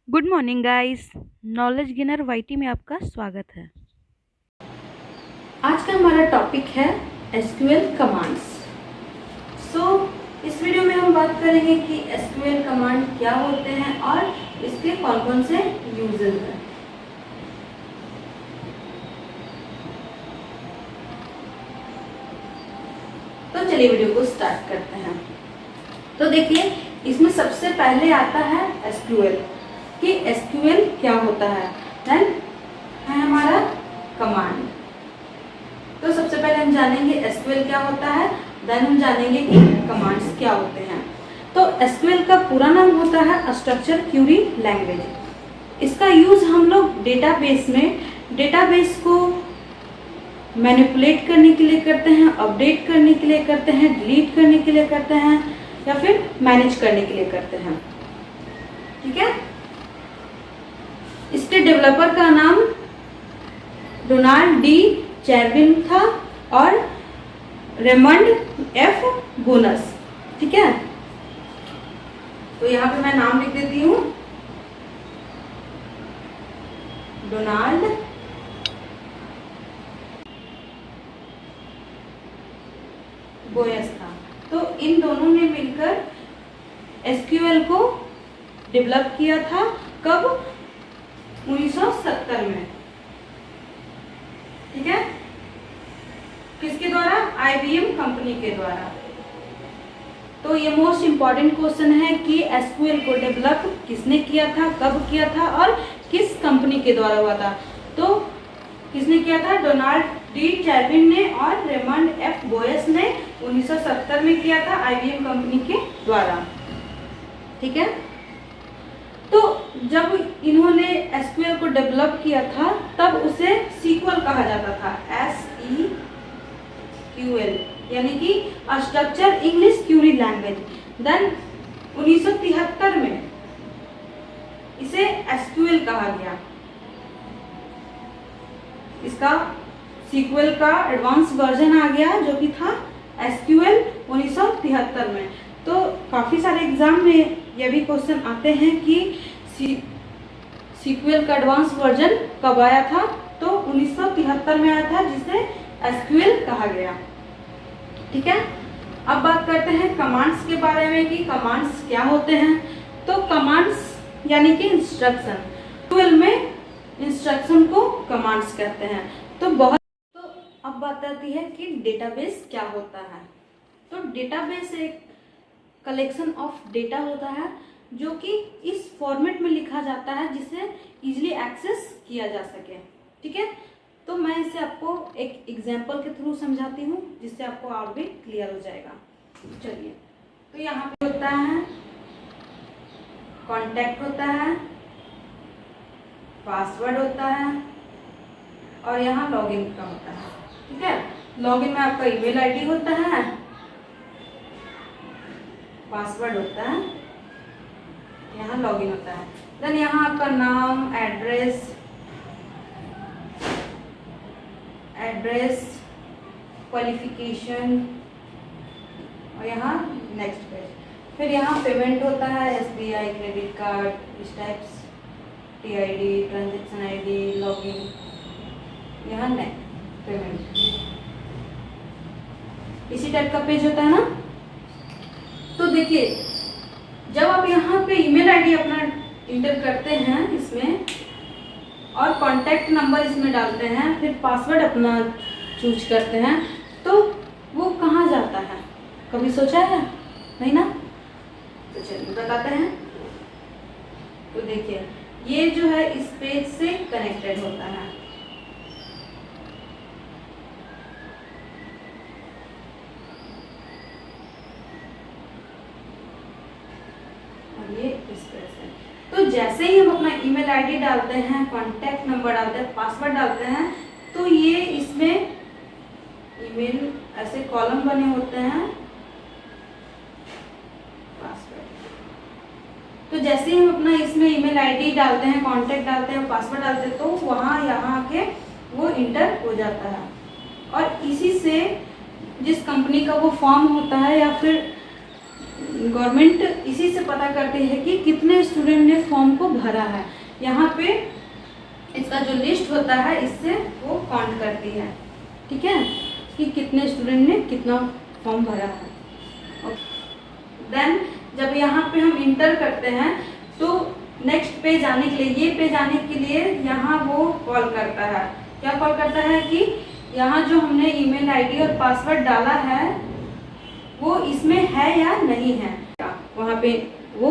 Good morning guys. Knowledge gainer YT में आपका स्वागत है। आज का हमारा टॉपिक है एसक्यूएल कमांड्स। इस वीडियो में हम बात करेंगे कि एसक्यूएल कमांड क्या होते हैं और इसके कौन कौन से यूजेस हैं। तो चलिए वीडियो को स्टार्ट करते हैं। तो देखिए, इसमें सबसे पहले आता है एसक्यूएल कि एसक्यूएल क्या होता है। देन है हमारा कमांड। तो सबसे पहले हम जानेंगे एसक्यूएल क्या होता है, देन हम जानेंगे कि कमांड्स क्या होते हैं। तो एसक्यूएल का पूरा नाम होता है स्ट्रक्चर क्यूरी लैंग्वेज। इसका यूज हम लोग डेटाबेस को मैनिपुलेट करने के लिए करते हैं, अपडेट करने के लिए करते हैं, डिलीट करने के लिए करते हैं या फिर मैनेज करने के लिए करते हैं। ठीक है। इसके डेवलपर का नाम डोनाल्ड डी चैरविन था और रेमंड एफ बोनस। ठीक है। तो यहाँ पे मैं नाम लिख देती हूँ, डोनाल्ड बोयस था। तो इन दोनों ने मिलकर एसक्यूएल को डेवलप किया था। कब? 1970 में। ठीक है। किसके द्वारा? IBM कंपनी के द्वारा। तो ये मोस्ट इंपॉर्टेंट क्वेश्चन है कि एसक्यूएल को डेवलप किसने किया था, कब किया था और किस कंपनी के द्वारा हुआ था। तो किसने किया था? डोनाल्ड डी चैरविन ने और रेमंड एफ बोयस ने 1970 में किया था IBM कंपनी के द्वारा। ठीक है। तो जब इन्होंने एसक्यूएल को डेवलप किया था तब उसे सीक्वल कहा जाता था, SEQL, यानी कि structure English query language. Then 1973 में इसे एसक्यूएल कहा गया। इसका सीक्वल का एडवांस वर्जन आ गया जो कि था एसक्यूएल 1973 में। तो काफ़ी सारे एग्जाम में यह भी क्वेश्चन आते हैं कि सीक्वल का एडवांस वर्जन कब आया था। तो 1973 में आया था, जिसे एसक्यूएल कहा गया। ठीक है। अब बात करते हैं कमांड्स के बारे में कि कमांड्स क्या होते हैं। तो कमांड्स यानी कि इंस्ट्रक्शन, एसक्यूएल में इंस्ट्रक्शन को कमांड्स कहते हैं। तो अब बात आती है कि डेटाबेस क्या होता है। तो डेटाबेस एक कलेक्शन ऑफ डेटा होता है जो कि इस फॉर्मेट में लिखा जाता है जिसे इजीली एक्सेस किया जा सके। ठीक है। तो मैं इसे आपको एक एग्जांपल के थ्रू समझाती हूँ जिससे आपको और भी क्लियर हो जाएगा। चलिए, तो यहाँ पे होता है कॉन्टैक्ट होता है, पासवर्ड होता है और यहाँ लॉगिन का होता है। ठीक है। लॉगिन में आपका ईमेल आईडी होता है, पासवर्ड होता है, यहाँ लॉगिन होता है। देन यहाँ आपका नाम, एड्रेस, क्वालिफिकेशन और यहाँ नेक्स्ट पेज। फिर यहाँ पेमेंट होता है, SBI, credit card, steps, TID, transaction ID, login, यहाँ नेक्स्ट पेमेंट। इसी टाइप का पेज होता है ना। तो देखिए, जब आप यहाँ पे ईमेल आईडी अपना इंटर करते हैं इसमें और कांटेक्ट नंबर इसमें डालते हैं, फिर पासवर्ड अपना चूज करते हैं, तो वो कहाँ जाता है? कभी सोचा है? नहीं ना। तो चलिए बताते हैं। तो देखिए, ये जो है इस पेज से कनेक्टेड होता है। ये इस तरह से। तो जैसे ही हम अपना ईमेल आईडी डालते हैं, कांटेक्ट नंबर डालते हैं, पासवर्ड डालते हैं, तो ये इसमें ईमेल ऐसे कॉलम बने होते हैं, पासवर्ड। तो जैसे ही हम अपना इसमें ईमेल आईडी डालते हैं, कांटेक्ट डालते हैं, पासवर्ड डालते हैं, तो वहाँ यहाँ के वो इंटर हो जाता है। और इसी से जिस कंपनी का वो फॉर्म होता है या फिर गवर्नमेंट इसी से पता करती है कि कितने कितने स्टूडेंट ने फॉर्म को भरा है। यहाँ पे इसका जो लिस्ट होता है इससे वो काउंट करती है, ठीक है, कि कितने स्टूडेंट ने कितना फॉर्म भरा है। देन जब यहाँ पे हम इंटर करते हैं तो नेक्स्ट पेज आने के लिए, ये पेज आने के लिए यहाँ वो कॉल करता है। क्या कॉल करता है कि यहाँ जो हमने ईमेल आईडी और पासवर्ड डाला है वो इसमें है या नहीं है, वहाँ पे वो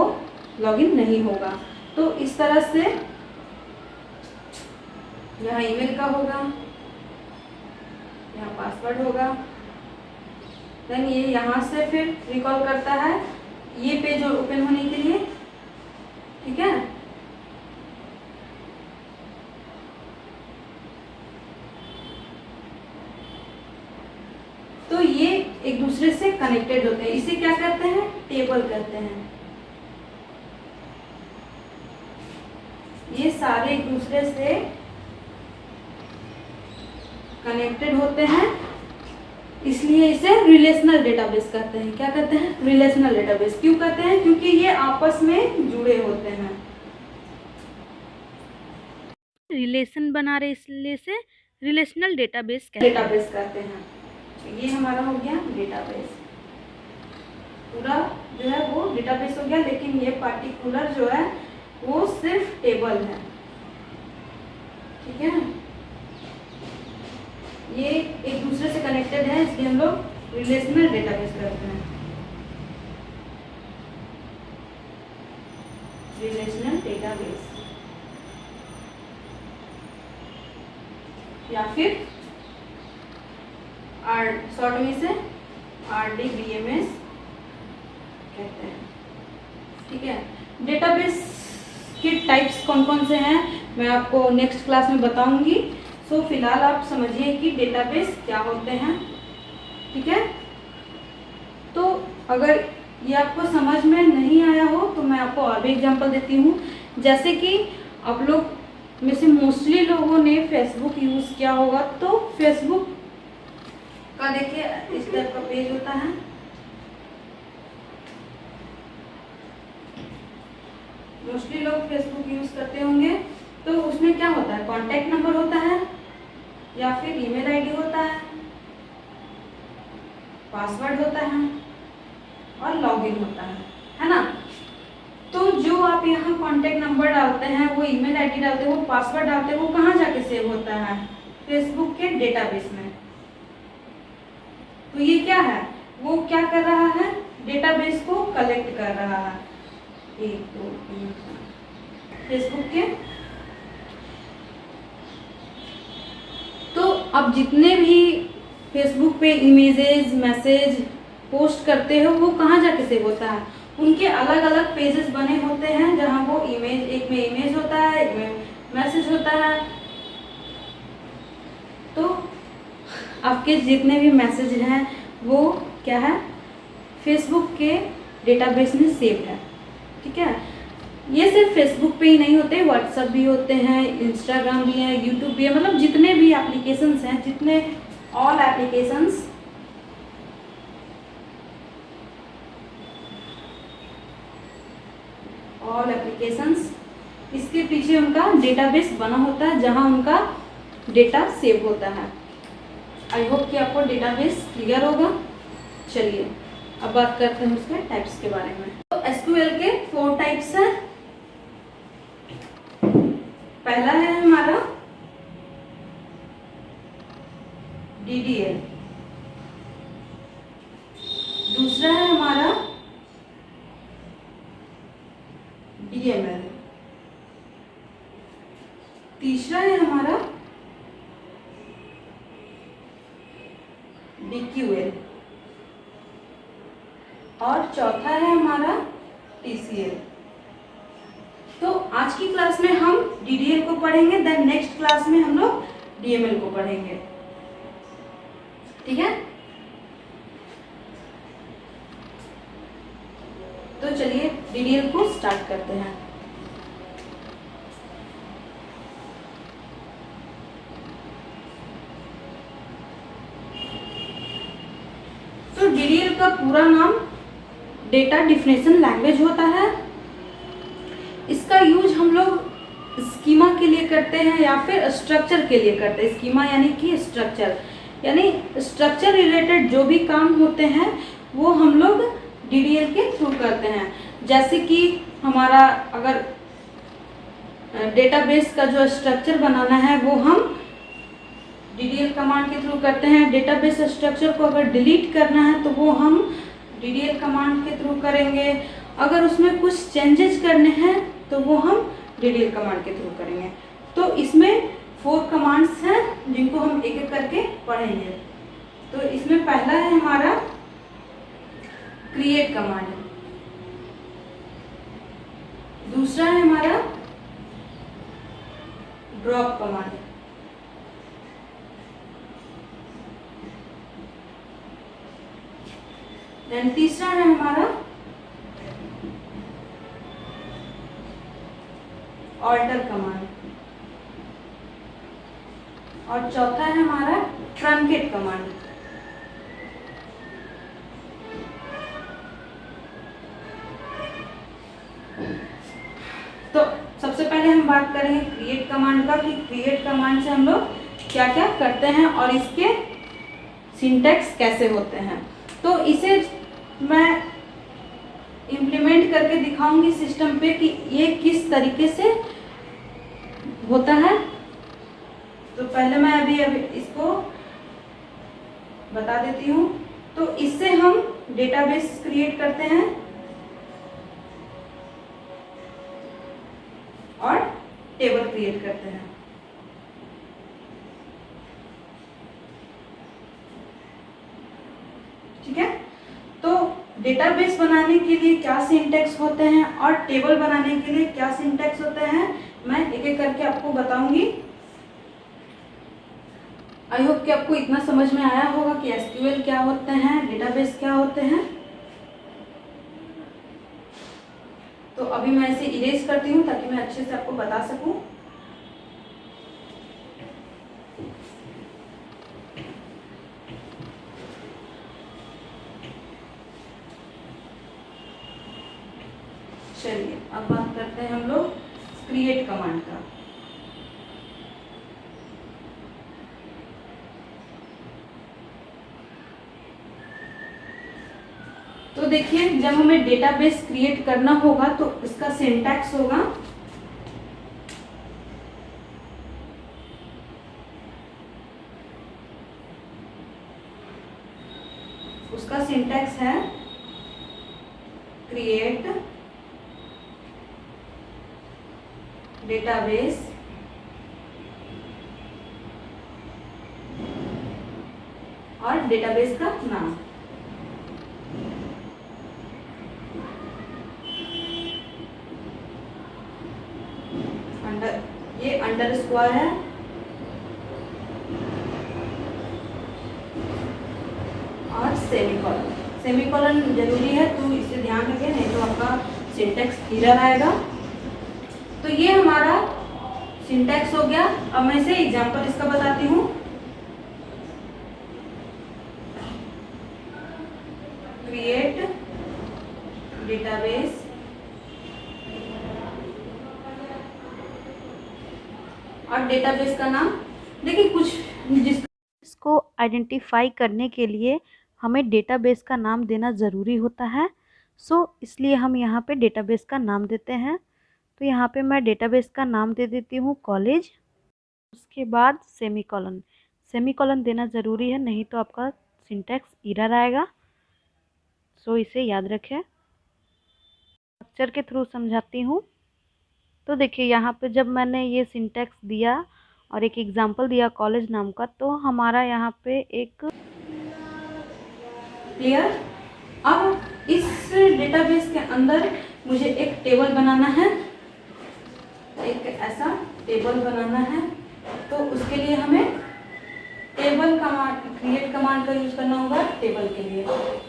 लॉगिन नहीं होगा। तो इस तरह से यहाँ ईमेल का होगा, यहाँ पासवर्ड होगा, देन ये यहाँ से फिर रिकॉल करता है ये पेज ओपन होने के लिए, ठीक है। तो ये एक दूसरे से कनेक्टेड होते हैं, इसे क्या कहते हैं, टेबल कहते हैं। ये सारे एक दूसरे से कनेक्टेड होते हैं, इसलिए इसे रिलेशनल डेटाबेस कहते हैं। क्या कहते हैं, रिलेशनल डेटाबेस। क्यों कहते हैं, क्योंकि ये आपस में जुड़े होते हैं। रिलेशन बना रहे इसलिए से रिलेशनल डेटाबेस कहते हैं। ये हमारा हो गया डेटाबेस, पूरा जो है वो डेटाबेस हो गया, लेकिन ये पार्टिकुलर जो है वो सिर्फ टेबल है, ठीक है। ये एक दूसरे से कनेक्टेड है, इसलिए हम लोग रिलेशनल डेटाबेस करते हैं। रिलेशनल डेटाबेस या फिर शॉर्ट में से RDBMS कहते हैं, ठीक है। डेटाबेस के टाइप्स कौन कौन से हैं मैं आपको नेक्स्ट क्लास में बताऊंगी। सो फिलहाल आप समझिए कि डेटाबेस क्या होते हैं, ठीक है। तो अगर ये आपको समझ में नहीं आया हो तो मैं आपको और भी एग्जांपल देती हूँ। जैसे कि आप लोग में से मोस्टली लोगों ने फेसबुक यूज़ किया होगा, तो फेसबुक का देखिए इस टाइप का पेज होता है, मोस्टली लोग फेसबुक यूज करते होंगे। तो उसमें क्या होता है, कॉन्टैक्ट नंबर होता है या फिर ईमेल आईडी होता है, पासवर्ड होता है और लॉगिन होता है ना। तो जो आप यहाँ कॉन्टैक्ट नंबर डालते हैं, वो ईमेल आईडी डालते हैं, वो पासवर्ड डालते हैं, वो कहाँ जाके सेव होता है, फेसबुक के डेटाबेस में। तो ये क्या है, वो क्या कर रहा है, डेटाबेस को कलेक्ट कर रहा है। 1 2 3 फेसबुक के। तो अब जितने भी फेसबुक पे इमेजेस मैसेज पोस्ट करते हो वो कहाँ जाके सेव होता है, उनके अलग अलग पेजेस बने होते हैं जहाँ वो इमेज, एक में इमेज होता है, एक में मैसेज होता है। तो आपके जितने भी मैसेज हैं वो क्या है, फेसबुक के डेटाबेस में सेव है, ठीक है। ये सिर्फ फेसबुक पे ही नहीं होते, व्हाट्सएप भी होते हैं, इंस्टाग्राम भी है, यूट्यूब भी है, मतलब जितने भी एप्लीकेशंस हैं, जितने ऑल एप्लीकेशंस इसके पीछे उनका डेटाबेस बना होता है जहां उनका डेटा सेव होता है। आई होप कि आपको डेटाबेस क्लियर होगा। चलिए अब बात करते हैं उसके टाइप्स के बारे में। तो एसक्यूएल के 4 टाइप्स हैं। पहला है हमारा DDL, दूसरा है हमारा DML, तीसरा है हमारा DQL और चौथा है हमारा TCL। तो आज की क्लास में हम DDL को पढ़ेंगे, देन नेक्स्ट क्लास में हम लोग DML को पढ़ेंगे, ठीक है। तो चलिए DDL को स्टार्ट करते हैं। तो DDL का पूरा नाम डेटा डिफिनेशन लैंग्वेज होता है। इसका यूज हम लोग स्कीमा के लिए करते हैं या फिर स्ट्रक्चर के लिए करते हैं। स्कीमा यानी कि स्ट्रक्चर, यानी स्ट्रक्चर रिलेटेड जो भी काम होते हैं वो हम लोग DDL के थ्रू करते हैं। जैसे कि हमारा अगर डेटाबेस का जो स्ट्रक्चर बनाना है वो हम DDL कमांड के थ्रू करते हैं। डेटाबेस स्ट्रक्चर को अगर डिलीट करना है तो वो हम DDL कमांड के थ्रू करेंगे। अगर उसमें कुछ चेंजेस करने हैं तो वो हम DDL कमांड के थ्रू करेंगे। तो इसमें 4 कमांड्स हैं जिनको हम एक एक करके पढ़ेंगे। तो इसमें पहला है हमारा क्रिएट कमांड, दूसरा है हमारा ड्रॉप कमांड, देन तीसरा है हमारा ऑल्टर कमांड, और चौथा है हमारा ट्रंकेट कमांड। तो सबसे पहले हम बात करेंगे क्रिएट कमांड का कि क्रिएट कमांड से हम लोग क्या क्या करते हैं और इसके सिंटैक्स कैसे होते हैं। तो इसे मैं इम्प्लीमेंट करके दिखाऊंगी सिस्टम पे कि ये किस तरीके से होता है। तो पहले मैं अभी इसको बता देती हूँ। तो इससे हम डेटाबेस क्रिएट करते हैं और टेबल क्रिएट करते हैं। ठीक है, तो डेटाबेस बनाने के लिए क्या सिंटैक्स होते हैं और टेबल बनाने के लिए क्या सिंटैक्स होते हैं मैं एक एक करके आपको बताऊंगी। आई होप कि आपको इतना समझ में आया होगा कि SQL क्या होते हैं, डेटाबेस क्या होते हैं। तो अभी मैं इसे इरेज करती हूँ ताकि मैं अच्छे से आपको बता सकूं। चलिए अब बात करते हैं हम लोग क्रिएट कमांड का। तो देखिए, जब हमें डेटाबेस क्रिएट करना होगा तो इसका सिंटैक्स होगा उसका सिंटैक्स है क्रिएट डेटाबेस और डेटाबेस का नाम। ये अंडरस्कोर है और सेमीकोलन। सेमीकोलन जरूरी है तो इसे ध्यान रखें, नहीं तो आपका सिंटैक्स एरर आएगा। तो ये हमारा सिंटैक्स हो गया। अब मैं इसे एग्जांपल इसका बताती हूँ। क्रिएट डेटाबेस और डेटाबेस का नाम। देखिए, कुछ इसको आइडेंटिफाई करने के लिए हमें डेटाबेस का नाम देना ज़रूरी होता है। इसलिए हम यहाँ पे डेटाबेस का नाम देते हैं। तो यहाँ पे मैं डेटाबेस का नाम दे देती हूँ कॉलेज। उसके बाद सेमीकोलन। सेमीकोलन देना ज़रूरी है, नहीं तो आपका सिंटैक्स एरर आएगा। इसे याद रखें। स्ट्रक्चर के थ्रू समझाती हूँ। तो देखिए, यहाँ पे जब मैंने ये सिंटैक्स दिया और एक एग्जांपल दिया कॉलेज नाम का, तो हमारा यहाँ पे एक क्लियर। अब इस डेटाबेस के अंदर मुझे एक टेबल बनाना है, एक ऐसा टेबल बनाना है। तो उसके लिए हमें टेबल कमांड, क्रिएट कमांड का यूज करना होगा टेबल के लिए।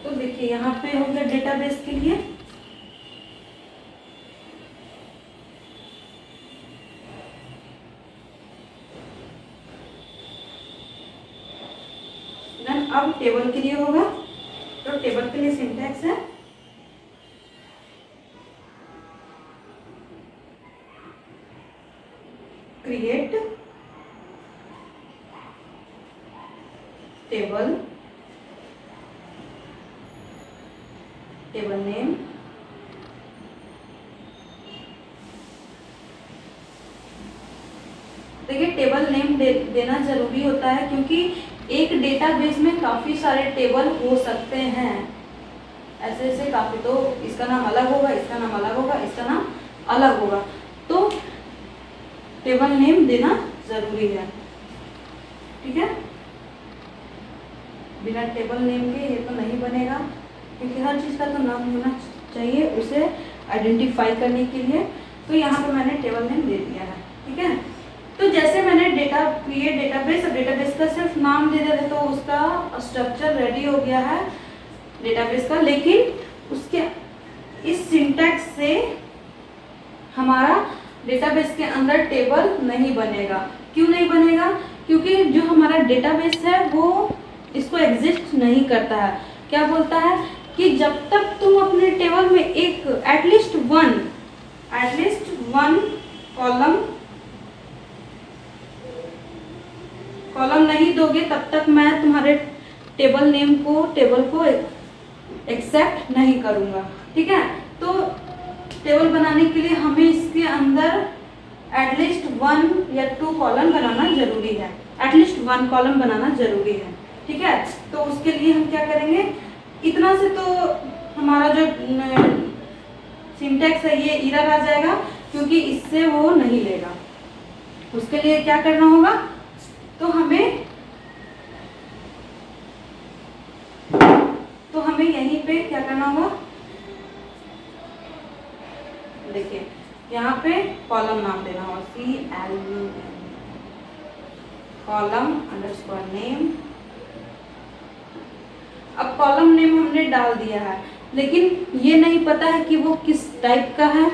तो देखिए, यहाँ पे हो गया डेटाबेस के लिए। अब टेबल के लिए होगा। तो टेबल के लिए सिंटैक्स है क्रिएट टेबल नेम, देखिए टेबल नेम देना जरूरी होता है क्योंकि एक डेटाबेस में काफ़ी सारे टेबल हो सकते हैं, ऐसे ऐसे काफ़ी, तो इसका नाम अलग होगा, इसका नाम अलग होगा, इसका नाम अलग होगा, तो टेबल नेम देना जरूरी है। ठीक है, बिना टेबल नेम के ये तो नहीं बनेगा क्योंकि हर चीज़ का तो नाम होना चाहिए उसे आइडेंटिफाई करने के लिए। तो यहाँ पे मैंने टेबल नेम दे दिया है। ठीक है, तो जैसे मैंने क्रिएट डेटाबेस, अब डेटाबेस का सिर्फ नाम दे दिया तो उसका स्ट्रक्चर रेडी हो गया है डेटाबेस का, लेकिन उसके इस सिंटैक्स से हमारा डेटाबेस के अंदर टेबल नहीं बनेगा। क्यों नहीं बनेगा? क्योंकि जो हमारा डेटाबेस है वो इसको एग्जिस्ट नहीं करता है। क्या बोलता है कि जब तक तुम अपने टेबल में एक एटलीस्ट वन कॉलम नहीं दोगे तब तक मैं तुम्हारे टेबल को एक्सेप्ट नहीं करूँगा। ठीक है, तो टेबल बनाने के लिए हमें इसके अंदर एटलीस्ट 1 या 2 कॉलम बनाना जरूरी है, एटलीस्ट 1 कॉलम बनाना जरूरी है। ठीक है, तो उसके लिए हम क्या करेंगे, इतना से तो हमारा जो सिंटैक्स है ये एरर आ जाएगा क्योंकि इससे वो नहीं लेगा। उसके लिए क्या करना होगा, तो हमें यहीं पे क्या करना होगा, देखिए यहाँ पे कॉलम नाम देना होगा, CLUM, कॉलम अंडरस्कोर नेम। अब कॉलम नेम हमने डाल दिया है, लेकिन ये नहीं पता है कि वो किस टाइप का है,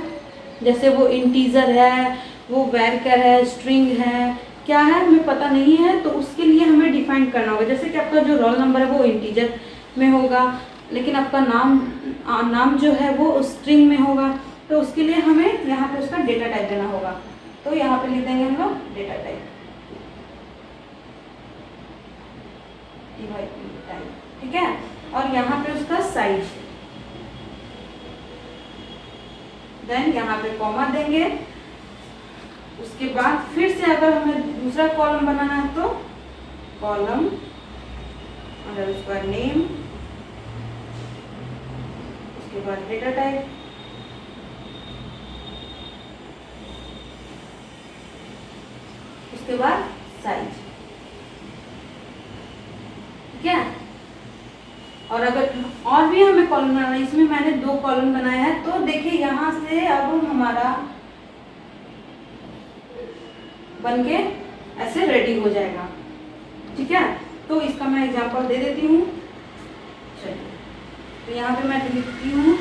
जैसे वो इंटीजर है, वो वैरिएबल है, स्ट्रिंग है, क्या है हमें पता नहीं है। तो उसके लिए हमें डिफाइन करना होगा, जैसे कि आपका जो रोल नंबर है वो इंटीजर में होगा, लेकिन आपका नाम जो है वो स्ट्रिंग में होगा। तो उसके लिए हमें यहाँ पे उसका डेटा टाइप देना होगा। तो यहाँ पे लिख देंगे हम लोग डेटा टाइप। ठीक है, और यहाँ पे उसका साइज, देन यहाँ पे कॉमा देंगे। उसके बाद फिर से अगर हमें दूसरा कॉलम बनाना है तो कॉलम अंडरस्कोर नेम, उसके बाद डेटा टाइप, उसके बाद साइज। ठीक है, और अगर और भी हमें कॉलम बनाना है, इसमें मैंने 2 कॉलम बनाया है, तो देखिए यहाँ से अब हमारा बनके ऐसे रेडी हो जाएगा। ठीक है, तो इसका मैं एग्जांपल दे देती हूँ। चलिए, तो यहाँ पे मैं लिखती हूँ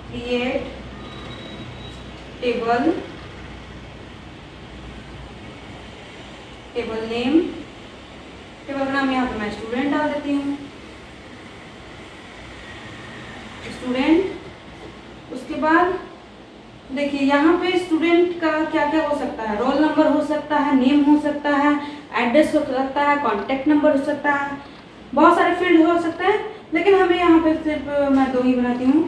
क्रिएट टेबल नेम, टेबल का नाम यहाँ पे मैं स्टूडेंट डाल देती हूँ, स्टूडेंट। उसके बाद देखिए यहाँ पे स्टूडेंट का क्या क्या हो सकता है, रोल नंबर हो सकता है, नेम हो सकता है, एड्रेस हो सकता है, कॉन्टेक्ट नंबर हो सकता है, बहुत सारे फील्ड हो सकते हैं, लेकिन हमें यहाँ पे सिर्फ मैं 2 ही बनाती हूँ।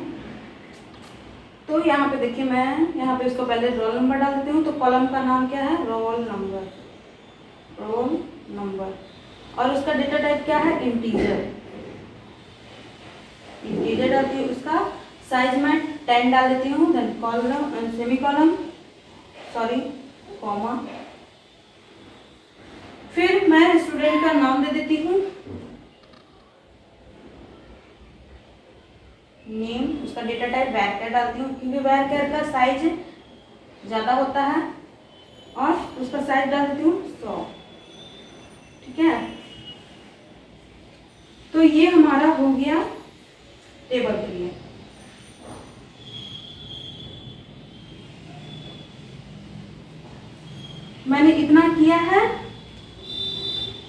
तो यहाँ पे देखिए मैं यहाँ पे उसको पहले रोल नंबर डाल देती हूँ। तो कॉलम का नाम क्या है, रोल नंबर, और उसका डेटा टाइप क्या है, इंटीजर डालती हूँ। उसका साइज मैं 10 डाल देती हूँ, देन कॉलम सेमीकोलन, कॉमा, फिर मैं स्टूडेंट का नाम दे देती हूँ, नेम, उसका डेटा टाइप वैरिएबल डालती हूँ क्योंकि वैरिएबल का साइज ज़्यादा होता है, और उसका साइज डाल देती हूँ 100। ठीक है, तो ये हमारा हो गया टेबल के लिए। मैंने इतना किया है,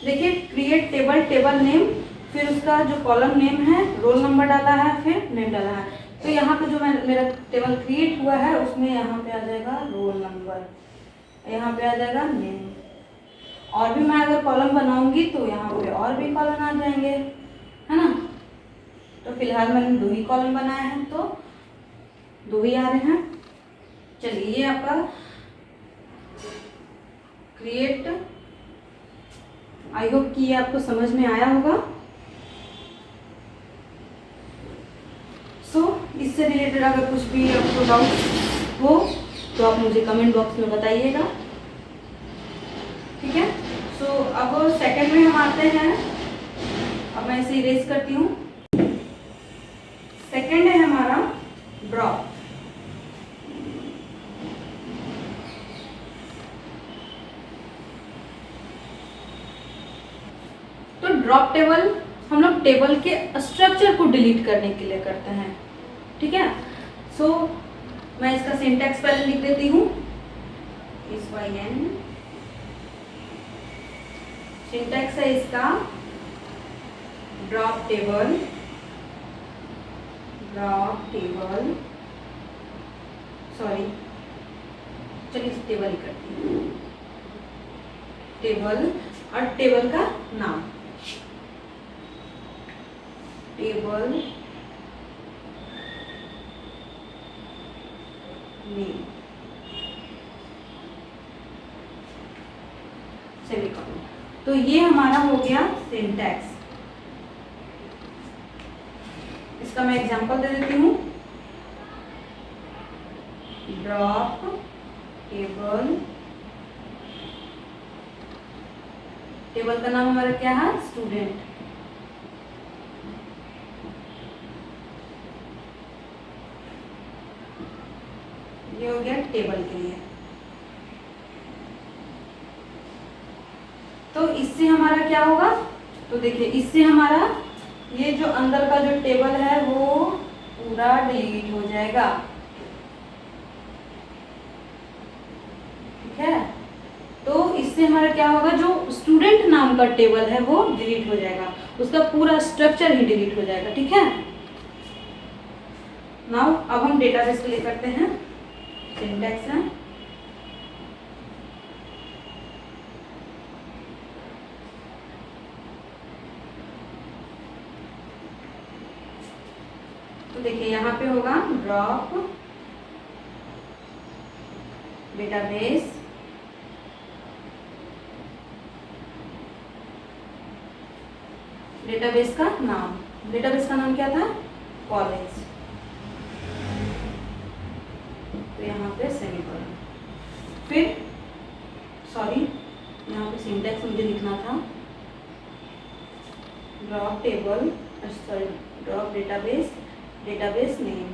देखिए क्रिएट टेबल नेम, फिर उसका जो कॉलम नेम है रोल नंबर डाला है, फिर नेम डाला है। तो यहाँ पे जो मेरा टेबल क्रिएट हुआ है उसमें यहाँ पे आ जाएगा रोल नंबर, यहाँ पे आ जाएगा नेम, और भी मैं अगर कॉलम बनाऊंगी तो यहाँ पे और भी कॉलम आ जाएंगे, है ना। तो फिलहाल मैंने 2 ही कॉलम बनाए हैं तो 2 ही आ रहे हैं। चलिए ये आपका क्रिएट, आई होप कि ये आपको समझ में आया होगा। इससे रिलेटेड अगर कुछ भी आपको डाउट हो तो आप मुझे कमेंट बॉक्स में बताइएगा, ठीक है। अब सेकंड में हम आते हैं। अब मैं इसे इरेज करती हूँ। सेकंड है हमारा ड्रॉप। तो ड्रॉप टेबल हम लोग टेबल के स्ट्रक्चर को डिलीट करने के लिए करते हैं, ठीक है। मैं इसका सिंटैक्स पहले लिख देती हूँ। SYN सिंटैक्स है इसका ड्रॉप टेबल, सॉरी चलिए इस टेबल ही करती हूँ। टेबल और टेबल का नाम, टेबल नेम, सेमीकोलन। तो ये हमारा हो गया सिंटैक्स। इसका मैं एग्जांपल दे देती हूँ। ड्रॉप टेबल, टेबल का नाम हमारा क्या है, स्टूडेंट। ये हो गया टेबल के लिए। तो इससे हमारा क्या होगा, तो देखिए इससे हमारा ये जो अंदर का जो टेबल है वो पूरा डिलीट हो जाएगा, ठीक है। तो इससे हमारा क्या होगा, जो स्टूडेंट नाम का टेबल है वो डिलीट हो जाएगा, उसका पूरा स्ट्रक्चर ही डिलीट हो जाएगा, ठीक है। नाउ अब हम डेटाबेस के लिए करते हैं। सिंटैक्स है तो देखिए यहाँ पे होगा ड्रॉप डेटाबेस, डेटाबेस का नाम, डेटाबेस का नाम क्या था, कॉलेज। तो यहाँ पे सेमीकोलन, फिर सॉरी यहाँ पे सिंटैक्स मुझे लिखना था, drop table sorry drop database, database name.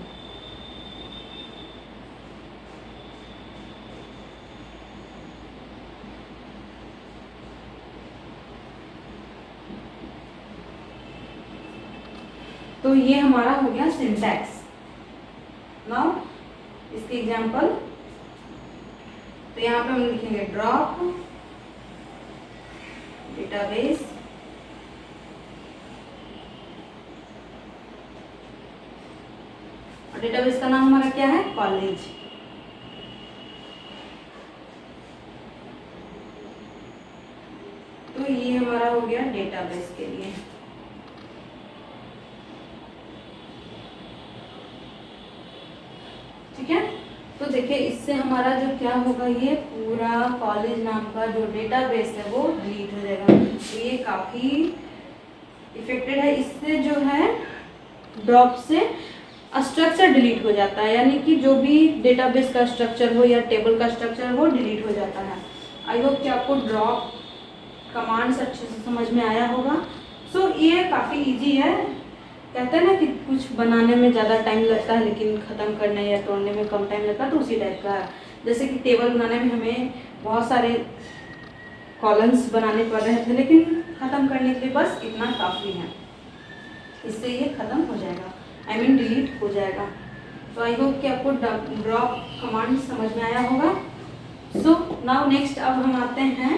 तो ये हमारा हो गया सिंटैक्स। नाउ इसके एग्जाम्पल, तो यहाँ पे हम लिखेंगे ड्रॉप डेटाबेस, और डेटाबेस का नाम हमारा क्या है, कॉलेज। तो ये हमारा हो गया डेटाबेस के लिए। ठीक है, तो देखिए इससे हमारा जो क्या होगा, ये पूरा कॉलेज नाम का जो डेटाबेस है वो डिलीट हो जाएगा। तो ये काफ़ी इफेक्टेड है। इससे जो है ड्रॉप से स्ट्रक्चर डिलीट हो जाता है, यानी कि जो भी डेटाबेस का स्ट्रक्चर हो या टेबल का स्ट्रक्चर हो डिलीट हो जाता है। आई होप कि आपको ड्रॉप कमांड्स अच्छे से समझ में आया होगा। ये काफ़ी इजी है। कहते हैं ना कि कुछ बनाने में ज़्यादा टाइम लगता है लेकिन ख़त्म करने या तोड़ने में कम टाइम लगता है, तो उसी टाइप का है। जैसे कि टेबल बनाने में हमें बहुत सारे कॉलम्स बनाने पड़ रहे थे, लेकिन ख़त्म करने के लिए बस इतना काफ़ी है, इससे ये ख़त्म हो जाएगा, आई मीन डिलीट हो जाएगा। तो आई होप कि आपको ड्रॉप कमांड समझ में आया होगा। नाउ नेक्स्ट अब हम आते हैं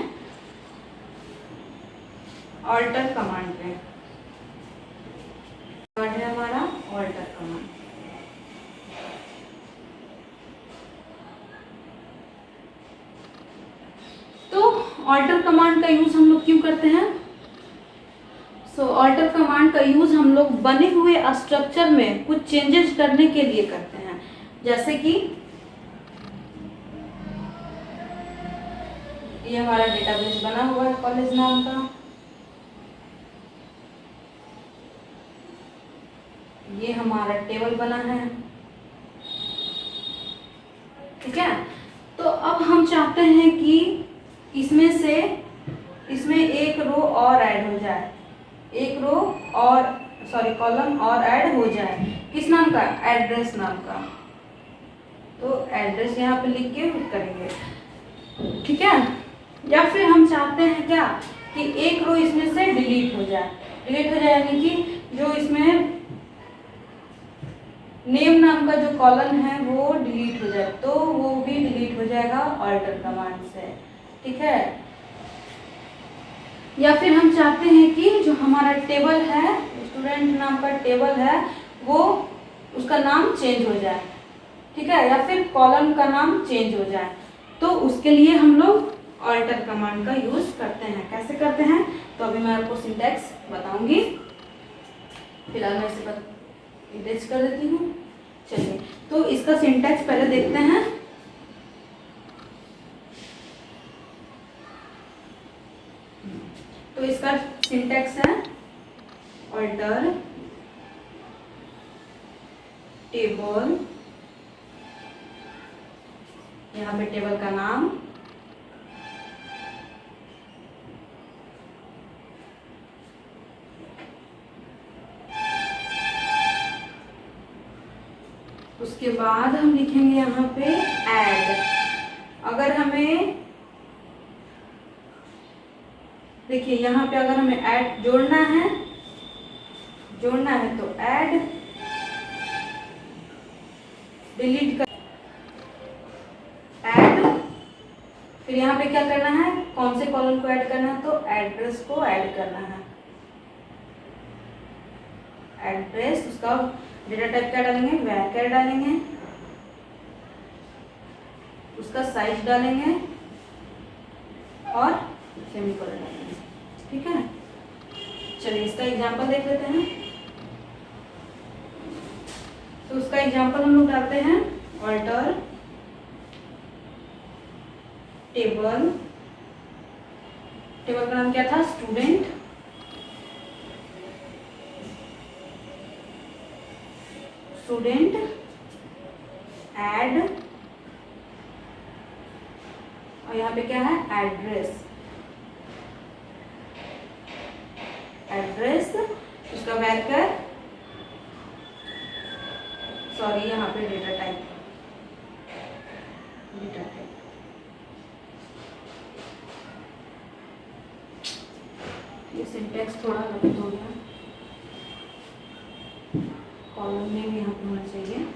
ऑल्टर कमांड पे। है हमारा ऑल्टर कमांड। ऑल्टर कमांड का यूज़ हम लोग क्यों करते हैं? ऑल्टर कमांड का यूज़ हम लोग बने हुए स्ट्रक्चर में कुछ चेंजेस करने के लिए करते हैं। जैसे कि ये हमारा डेटाबेस बना हुआ है कॉलेज नाम का, ये हमारा टेबल बना है, ठीक है। तो अब हम चाहते हैं कि इसमें एक रो और ऐड हो जाए, एक रो और कॉलम और ऐड हो जाए। किस नाम का? एड्रेस नाम का। तो एड्रेस यहाँ पे लिख के करेंगे, ठीक है। या फिर हम चाहते हैं क्या कि एक रो इसमें से डिलीट हो जाए, यानी कि जो इसमें नेम नाम का जो कॉलम है वो डिलीट हो जाए, तो वो भी डिलीट हो जाएगा ऑल्टर कमांड से, ठीक है। या फिर हम चाहते हैं कि जो हमारा टेबल है, स्टूडेंट नाम का टेबल है, वो उसका नाम चेंज हो जाए, ठीक है, या फिर कॉलम का नाम चेंज हो जाए। तो उसके लिए हम लोग ऑल्टर कमांड का यूज़ करते हैं। कैसे करते हैं तो अभी मैं आपको सिंटैक्स बताऊंगी। फिलहाल मैं इसे इरेज कर देती हूँ। चलिए, तो इसका सिंटैक्स पहले देखते हैं। तो इसका सिंटैक्स है ऑल्टर टेबल, यहाँ पे टेबल का नाम, उसके बाद हम लिखेंगे यहाँ पे ऐड। अगर हमें देखिए यहाँ पे अगर हमें ऐड जोड़ना है तो ऐड, डिलीट कर ऐड, फिर यहाँ पे क्या करना है, कौन से कॉलम को ऐड करना है तो एड्रेस को ऐड करना है। एड्रेस, उसका डेटा टाइप क्या डालेंगे, वैर डालेंगे, उसका साइज डालेंगे और सेमीकोलन डालेंगे, ठीक है। चलिए इसका एग्जांपल देख लेते हैं। तो उसका एग्जांपल हम लोग डालते हैं ऑल्टर टेबल का नाम क्या था, स्टूडेंट, ऐड, और यहाँ पे क्या है, एड्रेस, उसका वैल्यू, यहाँ पे डेटा टाइप, ये सिंटैक्स थोड़ा गलत हो गया, कॉलम में भी यहाँ पे होना चाहिए।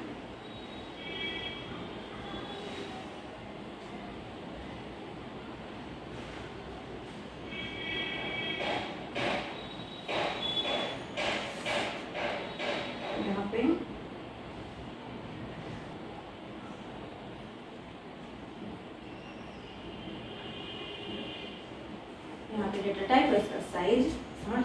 यहाँ पे डेटा टाइप, इसका साइज और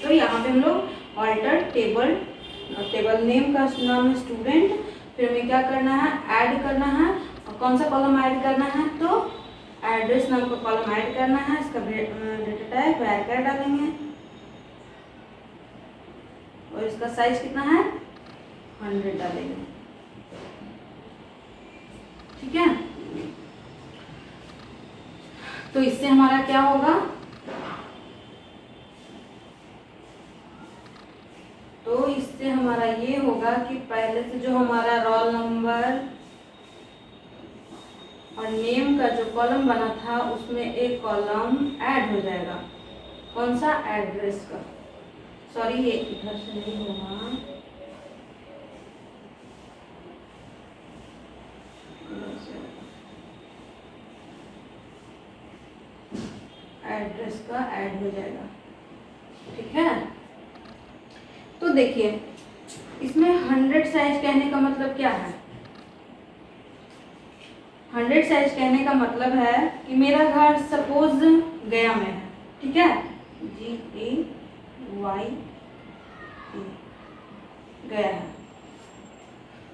तो यहाँ पे हम लोग ऑल्टर टेबल नेम का नाम है स्टूडेंट, फिर हमें क्या करना है, ऐड करना है, और कौन सा कॉलम ऐड करना है तो एड्रेस नाम का कॉलम ऐड करना है, इसका डेटा टाइप वैर डालेंगे और इसका साइज कितना है, 100 डालेंगे, ठीक है। तो इससे हमारा क्या होगा, तो इससे हमारा ये होगा कि पहले से जो हमारा रोल नंबर और नेम का जो कॉलम बना था उसमें एक कॉलम ऐड हो जाएगा, कौन सा, एड्रेस का। सॉरी, ये इधर से नहीं होगा, एड्रेस का ऐड हो जाएगा, ठीक है। तो देखिए इसमें 100 साइज कहने का मतलब क्या है, 100 साइज कहने का मतलब है कि मेरा घर सपोज गया में है, ठीक है, GAY गया है।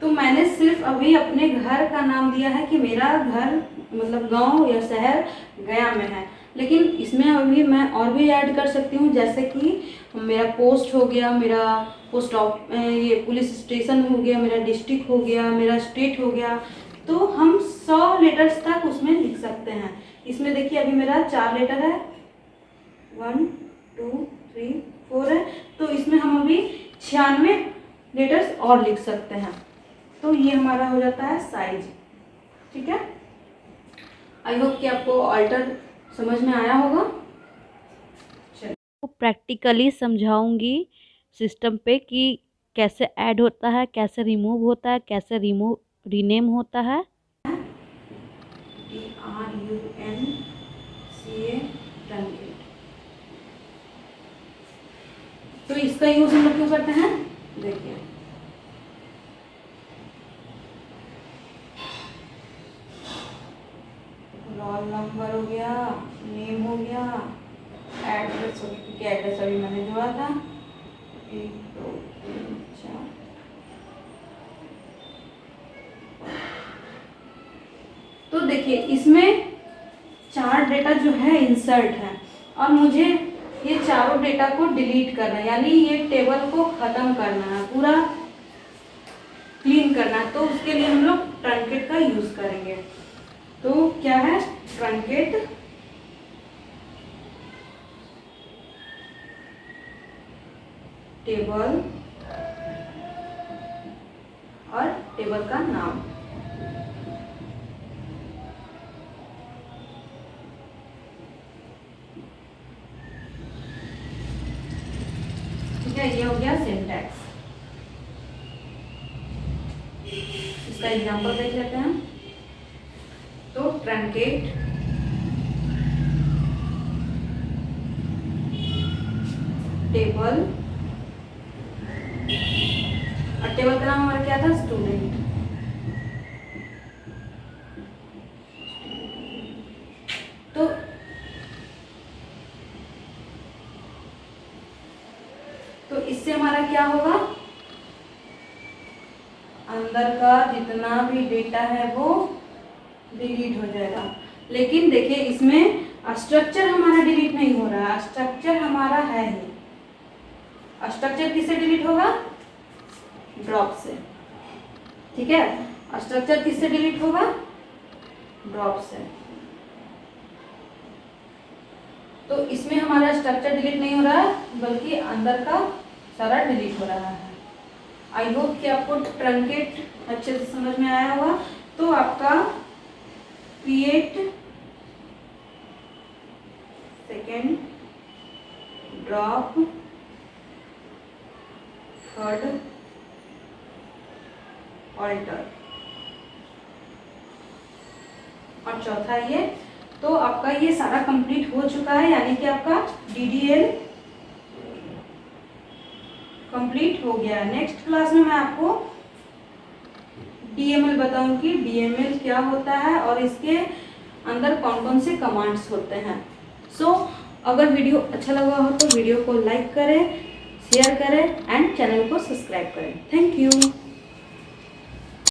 तो मैंने सिर्फ अभी अपने घर का नाम दिया है कि मेरा घर मतलब गांव या शहर गया में है, लेकिन इसमें अभी मैं और भी ऐड कर सकती हूँ, जैसे कि मेरा पोस्ट हो गया, मेरा ये पुलिस स्टेशन हो गया, मेरा डिस्ट्रिक्ट हो गया, मेरा स्टेट हो गया। तो हम 100 लेटर्स तक उसमें लिख सकते हैं। इसमें देखिए अभी मेरा 4 लेटर है, 1 2 3 4 है, तो इसमें हम अभी 96 लेटर्स और लिख सकते हैं। तो ये हमारा हो जाता है साइज, ठीक है। आई होप कि आपको ऑल्टर समझ में आया होगा। चलिए प्रैक्टिकली समझाऊंगी सिस्टम पे कि कैसे ऐड होता है, कैसे रिमूव होता है, कैसे रीनेम होता है। TRUNCA truncate. तो इसका यूज हम लोग क्यों करते हैं, देखिए रोल नंबर हो गया, नेम हो गया, एड्रेस हो गया, क्योंकि एड्रेस अभी मैंने जोड़ा था, 1 2 3 4। तो देखिए इसमें 4 डेटा जो है इंसर्ट है, और मुझे ये चारों डेटा को डिलीट करना है, यानी ये टेबल को खत्म करना है, पूरा क्लीन करना है। तो उसके लिए हम लोग ट्रंकेट का यूज करेंगे। तो क्या है ट्रंकेट, टेबल और टेबल का नाम। ठीक है, ये हो गया सिंटैक्स। इसका एग्जांपल देख लेते हैं। तो ट्रंकेट टेबल, और टेबल का नाम हमारा क्या था, स्टूडेंट। तो इससे हमारा क्या होगा, अंदर का जितना भी डेटा है वो डिलीट हो जाएगा। लेकिन देखिए इसमें स्ट्रक्चर हमारा डिलीट नहीं हो रहा है, स्ट्रक्चर हमारा है ही। स्ट्रक्चर किससे डिलीट होगा, ड्रॉप से, ठीक है। स्ट्रक्चर किससे डिलीट होगा, ड्रॉप से। तो इसमें हमारा स्ट्रक्चर डिलीट नहीं हो रहा है, बल्कि अंदर का सारा डिलीट हो रहा है। आई होप कि आपको ट्रंकेट अच्छे से समझ में आया होगा। तो आपका create second, drop third, alter और चौथा ये। तो आपका ये सारा कंप्लीट हो चुका है, यानी कि आपका DDL कंप्लीट हो गया है। नेक्स्ट क्लास में मैं आपको DML बताऊंगी, DML क्या होता है और इसके अंदर कौन कौन से कमांड्स होते हैं। अगर वीडियो अच्छा लगा हो तो वीडियो को लाइक करें, शेयर करें एंड चैनल को सब्सक्राइब करें। Thank you.